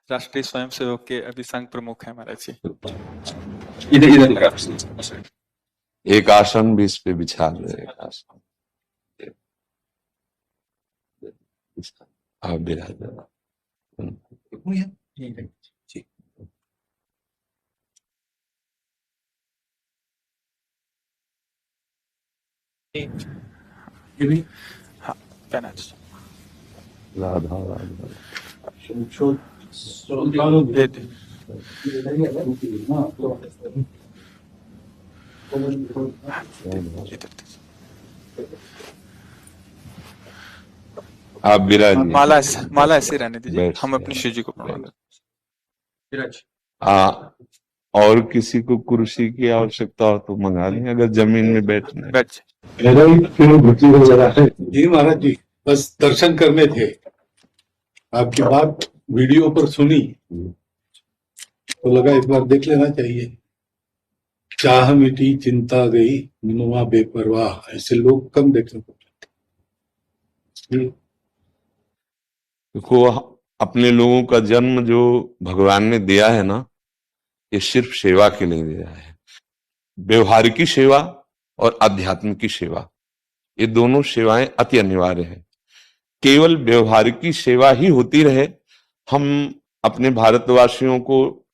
राष्ट्रीय स्वयंसेवक के अभी संघ प्रमुख है महाराज जी। इधर इधर एक आसन भी इस पे बिछा दो, एक आसन आप बिरा दो। हाँ पहना राधा राधा आप विराज माला ऐसे रहने दीजिए, हम अपनी शिव जी को प्रणाम और किसी को कुर्सी की आवश्यकता हो तो मंगा लें, अगर जमीन में बैठना बैठ जी महाराज जी, बस दर्शन करने थे, आपकी बात वीडियो पर सुनी तो लगा एक बार देख लेना चाहिए। चाह मिटी चिंता गई मनुआ बेपरवाह, ऐसे लोग कम देखने को मिलते। देखो, अपने लोगों का जन्म जो भगवान ने दिया है ना, ये सिर्फ सेवा के लिए दिया है। व्यवहारिकी सेवा और आध्यात्म की सेवा, ये दोनों सेवाएं अति अनिवार्य है। केवल व्यवहारिकी सेवा ही होती रहे, हम अपने भारतवासियों को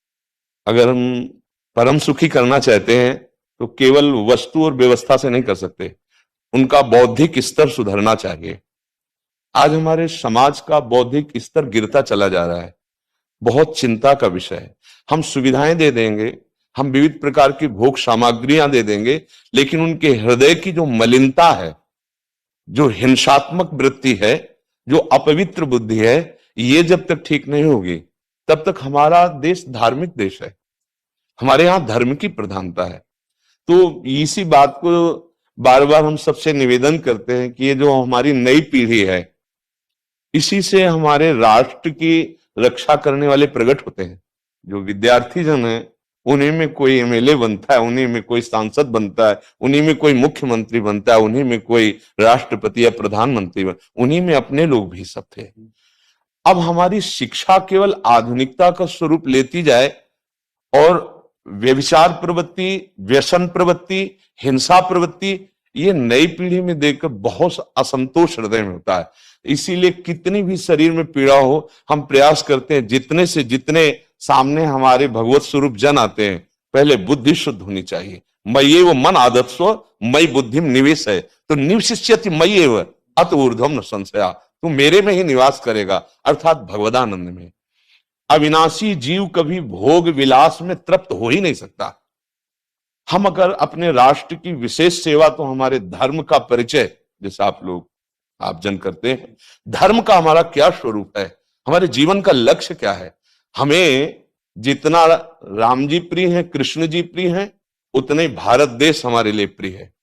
अगर हम परम सुखी करना चाहते हैं तो केवल वस्तु और व्यवस्था से नहीं कर सकते, उनका बौद्धिक स्तर सुधरना चाहिए। आज हमारे समाज का बौद्धिक स्तर गिरता चला जा रहा है, बहुत चिंता का विषय है। हम सुविधाएं दे देंगे, हम विविध प्रकार की भोग सामग्रियां दे देंगे, लेकिन उनके हृदय की जो मलिनता है, जो हिंसात्मक वृत्ति है, जो अपवित्र बुद्धि है, ये जब तक ठीक नहीं होगी तब तक हमारा देश धार्मिक देश है, हमारे यहां धर्म की प्रधानता है। तो इसी बात को बार बार हम सबसे निवेदन करते हैं कि ये जो हमारी नई पीढ़ी है, इसी से हमारे राष्ट्र की रक्षा करने वाले प्रकट होते हैं। जो विद्यार्थी जन है, उन्हीं में कोई एमएलए बनता है, उन्हीं में कोई सांसद बनता है, उन्हीं में कोई मुख्यमंत्री बनता है, उन्हीं में कोई राष्ट्रपति या प्रधानमंत्री उन्हीं में अपने लोग भी सब थे। अब हमारी शिक्षा केवल आधुनिकता का स्वरूप लेती जाए और व्यभिचार प्रवृत्ति, व्यसन प्रवृत्ति, हिंसा प्रवृत्ति, ये नई पीढ़ी में देखकर बहुत असंतोष हृदय में होता है। इसीलिए कितनी भी शरीर में पीड़ा हो, हम प्रयास करते हैं जितने से जितने सामने हमारे भगवत स्वरूप जन आते हैं, पहले बुद्धि शुद्ध होनी चाहिए। मय्ये वो मन आदत्स्व मयि बुद्धिम निवेश है, तो निवशिष्यति मय्ये व अत ऊर्ध्वम न संशया, तू मेरे में ही निवास करेगा, अर्थात भगवदानंद में। अविनाशी जीव कभी भोग विलास में तृप्त हो ही नहीं सकता। हम अगर अपने राष्ट्र की विशेष सेवा, तो हमारे धर्म का परिचय, जैसे आप जन करते हैं, धर्म का हमारा क्या स्वरूप है, हमारे जीवन का लक्ष्य क्या है। हमें जितना राम जी प्रिय हैं, कृष्ण जी प्रिय हैं, उतने भारत देश हमारे लिए प्रिय है।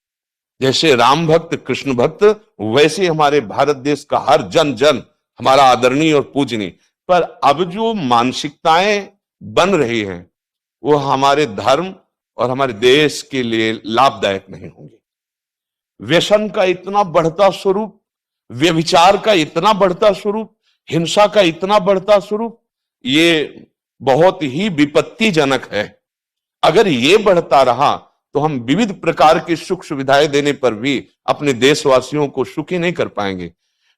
जैसे राम भक्त, कृष्ण भक्त, वैसे हमारे भारत देश का हर जन जन हमारा आदरणीय और पूजनीय। पर अब जो मानसिकताएं बन रही हैं, वो हमारे धर्म और हमारे देश के लिए लाभदायक नहीं होंगी। व्यसन का इतना बढ़ता स्वरूप, व्यभिचार का इतना बढ़ता स्वरूप, हिंसा का इतना बढ़ता स्वरूप, ये बहुत ही विपत्तिजनक है। अगर ये बढ़ता रहा तो हम विविध प्रकार की सुख सुविधाएं देने पर भी अपने देशवासियों को सुखी नहीं कर पाएंगे,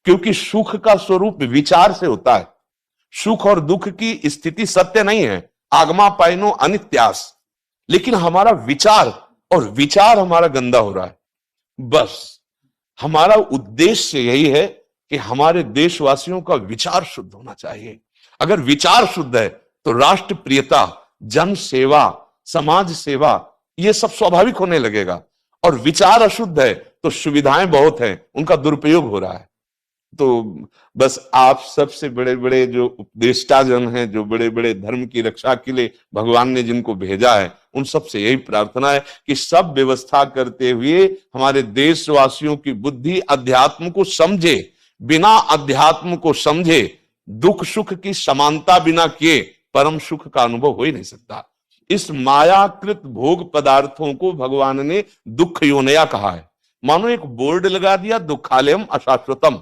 क्योंकि सुख का स्वरूप विचार से होता है। सुख और दुख की स्थिति सत्य नहीं है, आगमा पाइनो अनित्यास, लेकिन हमारा विचार, और विचार हमारा गंदा हो रहा है। बस हमारा उद्देश्य यही है कि हमारे देशवासियों का विचार शुद्ध होना चाहिए। अगर विचार शुद्ध है तो राष्ट्र प्रियता, जन सेवा, समाज सेवा, ये सब स्वाभाविक होने लगेगा। और विचार अशुद्ध है तो सुविधाएं बहुत हैं, उनका दुरुपयोग हो रहा है। तो बस आप सबसे बड़े बड़े जो उपदेष्टा जन हैं, जो बड़े बड़े धर्म की रक्षा के लिए भगवान ने जिनको भेजा है, उन सबसे यही प्रार्थना है कि सब व्यवस्था करते हुए हमारे देशवासियों की बुद्धि अध्यात्म को समझे। बिना अध्यात्म को समझे दुख सुख की समानता बिना किए परम सुख का अनुभव हो ही नहीं सकता। इस मायाकृत भोग पदार्थों को भगवान ने दुख योनया कहा है। मानो एक बोर्ड लगा दिया, दुखालयम अशाश्वतम,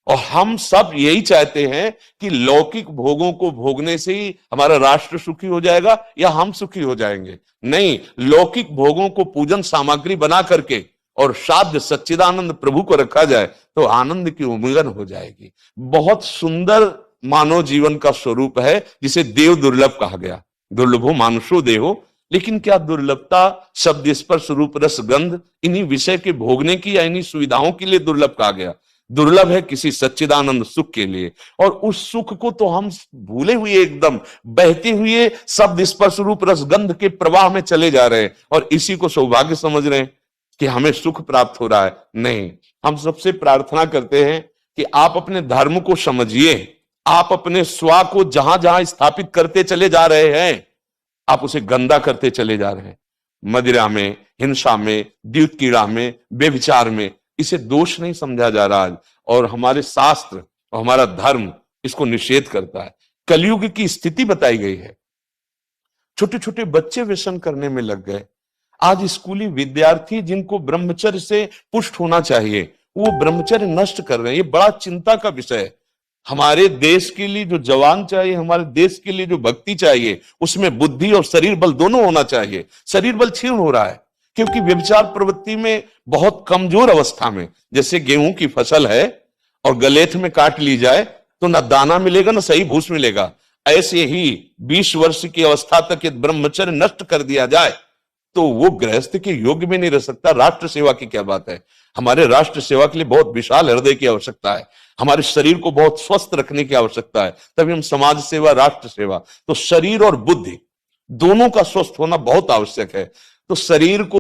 और हम सब यही चाहते हैं कि लौकिक भोगों को भोगने से ही हमारा राष्ट्र सुखी हो जाएगा या हम सुखी हो जाएंगे। नहीं, लौकिक भोगों को पूजन सामग्री बना करके और साध्य सच्चिदानंद प्रभु को रखा जाए तो आनंद की उमंगन हो जाएगी। बहुत सुंदर मानव जीवन का स्वरूप है जिसे देव दुर्लभ कहा गया। दुर्लभो मानुषो देहो, लेकिन क्या दुर्लभता शब्द स्पर्श रूप रस गंध इन्हीं विषय के भोगने की या इन्हीं सुविधाओं के लिए दुर्लभ कहा गया? दुर्लभ है किसी सच्चिदानंद सुख के लिए। और उस सुख को तो हम भूले हुए एकदम बहते हुए शब्द स्पर्श रूप रस गंध के प्रवाह में चले जा रहे हैं और इसी को सौभाग्य समझ रहे हैं कि हमें सुख प्राप्त हो रहा है। नहीं, हम सबसे प्रार्थना करते हैं कि आप अपने धर्म को समझिए। आप अपने स्वा को जहां जहां स्थापित करते चले जा रहे हैं, आप उसे गंदा करते चले जा रहे हैं। मदिरा में, हिंसा में, द्यूत कीड़ा में, बेविचार में, इसे दोष नहीं समझा जा रहा है। और हमारे शास्त्र और हमारा धर्म इसको निषेध करता है। कलयुग की स्थिति बताई गई है। छोटे छोटे बच्चे व्यसन करने में लग गए। आज स्कूली विद्यार्थी जिनको ब्रह्मचर्य से पुष्ट होना चाहिए, वो ब्रह्मचर्य नष्ट कर रहे हैं। ये बड़ा चिंता का विषय है। हमारे देश के लिए जो जवान चाहिए, हमारे देश के लिए जो भक्ति चाहिए, उसमें बुद्धि और शरीर बल दोनों होना चाहिए। शरीर बल क्षीण हो रहा है क्योंकि व्यभिचार प्रवृत्ति में बहुत कमजोर अवस्था में, जैसे गेहूं की फसल है और गलेथ में काट ली जाए तो ना दाना मिलेगा ना सही भूस मिलेगा, ऐसे ही 20 वर्ष की अवस्था तक यदि ब्रह्मचर्य नष्ट कर दिया जाए तो वो गृहस्थ के योग्य में नहीं रह सकता। राष्ट्र सेवा की क्या बात है। हमारे राष्ट्र सेवा के लिए बहुत विशाल हृदय की आवश्यकता है। हमारे शरीर को बहुत स्वस्थ रखने की आवश्यकता है, तभी हम समाज सेवा, राष्ट्र सेवा। तो शरीर और बुद्धि दोनों का स्वस्थ होना बहुत आवश्यक है। तो शरीर को